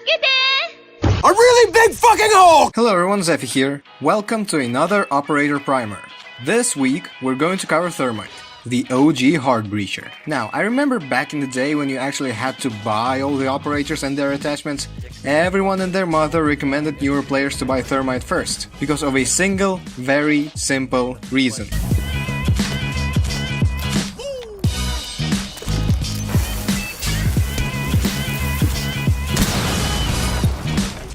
A really big fucking hole! Hello everyone, TXephy here. Welcome to another Operator Primer. This week, we're going to cover Thermite, the OG hard breacher. Now, I remember back in the day when you actually had to buy all the operators and their attachments, everyone and their mother recommended newer players to buy Thermite first, because of a single, very simple reason.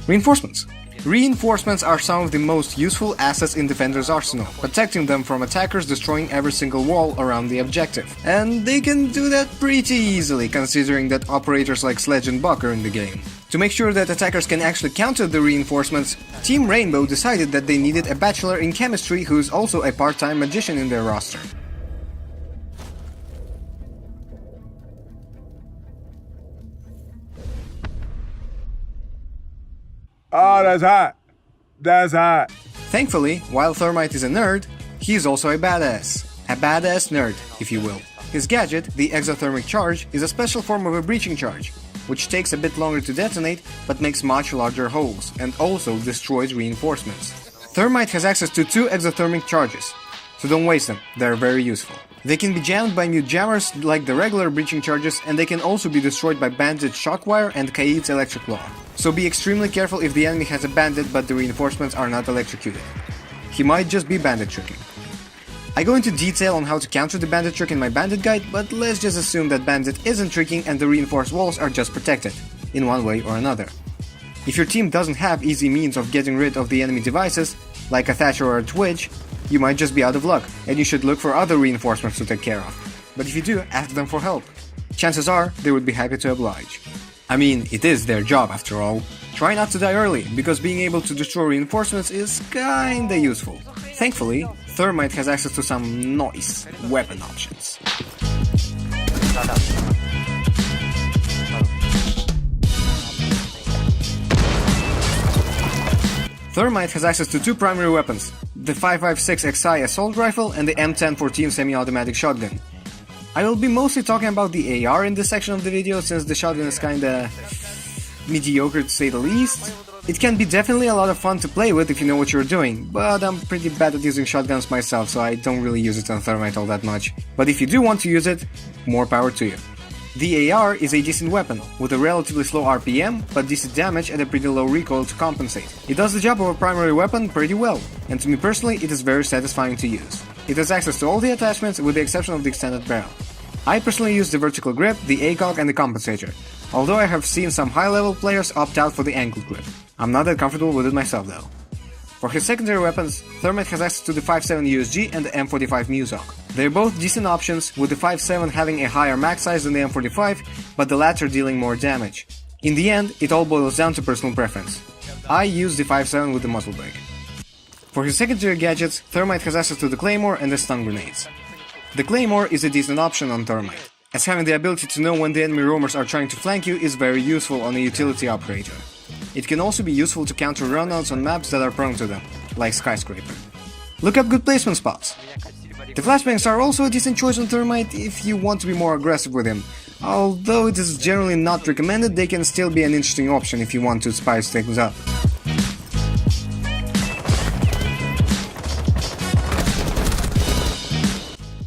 Reinforcements. Reinforcements are some of the most useful assets in Defender's arsenal, protecting them from attackers destroying every single wall around the objective. And they can do that pretty easily, considering that operators like Sledge and Buck are in the game. To make sure that attackers can actually counter the reinforcements, Team Rainbow decided that they needed a bachelor in chemistry who is also a part-time magician in their roster. Oh, that's hot. That's hot. Thankfully, while Thermite is a nerd, he is also a badass. A badass nerd, if you will. His gadget, the exothermic charge, is a special form of a breaching charge, which takes a bit longer to detonate but makes much larger holes, and also destroys reinforcements. Thermite has access to 2 exothermic charges, so don't waste them, they're very useful. They can be jammed by mute jammers like the regular breaching charges, and they can also be destroyed by Bandit's shockwire and Kaid's electric law. So be extremely careful if the enemy has a bandit but the reinforcements are not electrocuted. He might just be bandit tricking. I go into detail on how to counter the bandit trick in my bandit guide, but let's just assume that bandit isn't tricking and the reinforced walls are just protected, in one way or another. If your team doesn't have easy means of getting rid of the enemy devices, like a Thatcher or a Twitch, you might just be out of luck, and you should look for other reinforcements to take care of. But if you do, ask them for help. Chances are, they would be happy to oblige. I mean, it is their job after all. Try not to die early, because being able to destroy reinforcements is kinda useful. Thankfully, Thermite has access to some nice weapon options. Thermite has access to 2 primary weapons, the 5.56 XI assault rifle and the M1014 semi-automatic shotgun. I will be mostly talking about the AR in this section of the video, since the shotgun is kinda mediocre to say the least. It can be definitely a lot of fun to play with if you know what you're doing, but I'm pretty bad at using shotguns myself, so I don't really use it on Thermite all that much. But if you do want to use it, more power to you. The AR is a decent weapon, with a relatively slow RPM, but decent damage at a pretty low recoil to compensate. It does the job of a primary weapon pretty well, and to me personally it is very satisfying to use. It has access to all the attachments with the exception of the extended barrel. I personally use the vertical grip, the ACOG and the Compensator, although I have seen some high-level players opt out for the angled grip. I'm not that comfortable with it myself though. For his secondary weapons, Thermite has access to the 5.7 USG and the M45 Muesoc. They're both decent options, with the 5.7 having a higher max size than the M45, but the latter dealing more damage. In the end, it all boils down to personal preference. I use the 5.7 with the muzzle brake. For his secondary gadgets, Thermite has access to the Claymore and the stun grenades. The Claymore is a decent option on Thermite, as having the ability to know when the enemy roamers are trying to flank you is very useful on a utility operator. It can also be useful to counter runouts on maps that are prone to them, like Skyscraper. Look up good placement spots. The flashbangs are also a decent choice on Thermite if you want to be more aggressive with him. Although it is generally not recommended, they can still be an interesting option if you want to spice things up.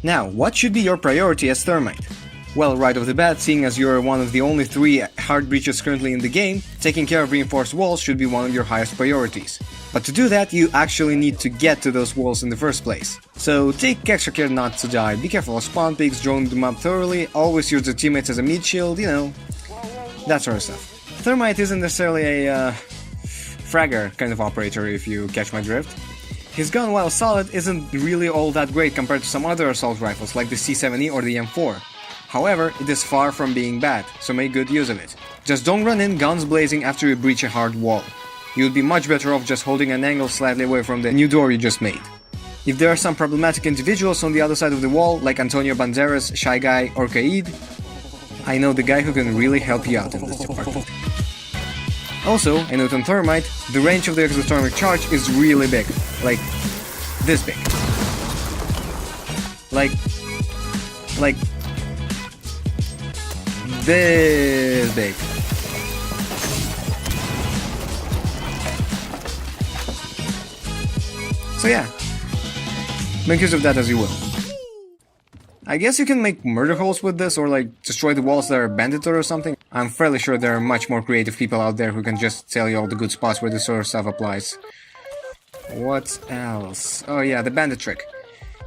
Now, what should be your priority as Thermite? Well, right off the bat, seeing as you're one of the only 3 hard breaches currently in the game, taking care of reinforced walls should be one of your highest priorities. But to do that, you actually need to get to those walls in the first place. So take extra care not to die, be careful of spawn peaks, drone them up thoroughly, always use your teammates as a meat shield, you know, that sort of stuff. Thermite isn't necessarily a fragger kind of operator, if you catch my drift. His gun, while solid, isn't really all that great compared to some other assault rifles like the C7E or the M4. However, it is far from being bad, so make good use of it. Just don't run in guns blazing after you breach a hard wall. You would be much better off just holding an angle slightly away from the new door you just made. If there are some problematic individuals on the other side of the wall, like Antonio Banderas, Shy Guy or Kaid, I know the guy who can really help you out in this department. Also, a note on Thermite, the range of the exothermic charge is really big, like this big. Like this big. So yeah, make use of that as you will. I guess you can make murder holes with this, or like destroy the walls that are banded or something. I'm fairly sure there are much more creative people out there who can just tell you all the good spots where this sort of stuff applies. What else? Oh yeah, the bandit trick.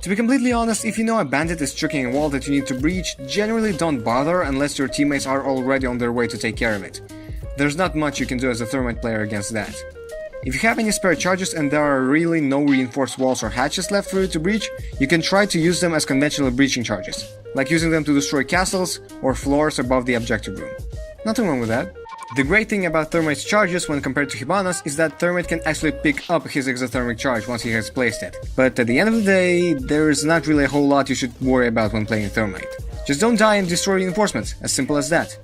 To be completely honest, if you know a bandit is tricking a wall that you need to breach, generally don't bother unless your teammates are already on their way to take care of it. There's not much you can do as a Thermite player against that. If you have any spare charges and there are really no reinforced walls or hatches left for you to breach, you can try to use them as conventional breaching charges, like using them to destroy castles or floors above the objective room. Nothing wrong with that. The great thing about Thermite's charges when compared to Hibana's is that Thermite can actually pick up his exothermic charge once he has placed it. But at the end of the day, there is not really a whole lot you should worry about when playing Thermite. Just don't die and destroy reinforcements, as simple as that.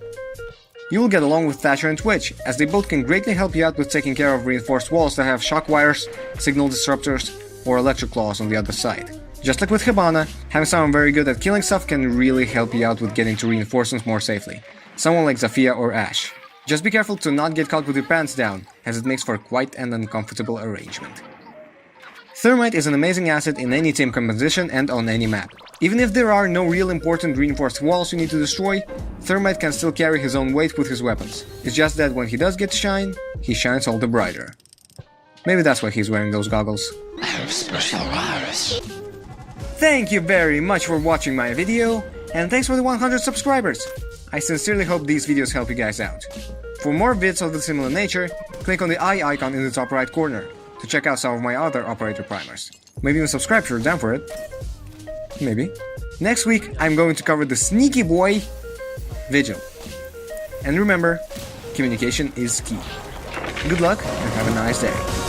You will get along with Thatcher and Twitch, as they both can greatly help you out with taking care of reinforced walls that have shock wires, signal disruptors, or electric claws on the other side. Just like with Hibana, having someone very good at killing stuff can really help you out with getting to reinforcements more safely. Someone like Zafia or Ash. Just be careful to not get caught with your pants down, as it makes for quite an uncomfortable arrangement. Thermite is an amazing asset in any team composition and on any map. Even if there are no real important reinforced walls you need to destroy, Thermite can still carry his own weight with his weapons. It's just that when he does get to shine, he shines all the brighter. Maybe that's why he's wearing those goggles. Thank you very much for watching my video, and thanks for the 100 subscribers! I sincerely hope these videos help you guys out. For more vids of the similar nature, click on the eye icon in the top right corner to check out some of my other operator primers. Maybe even subscribe if you're down for it. Maybe. Next week, I'm going to cover the sneaky boy, Vigil. And remember, communication is key. Good luck and have a nice day.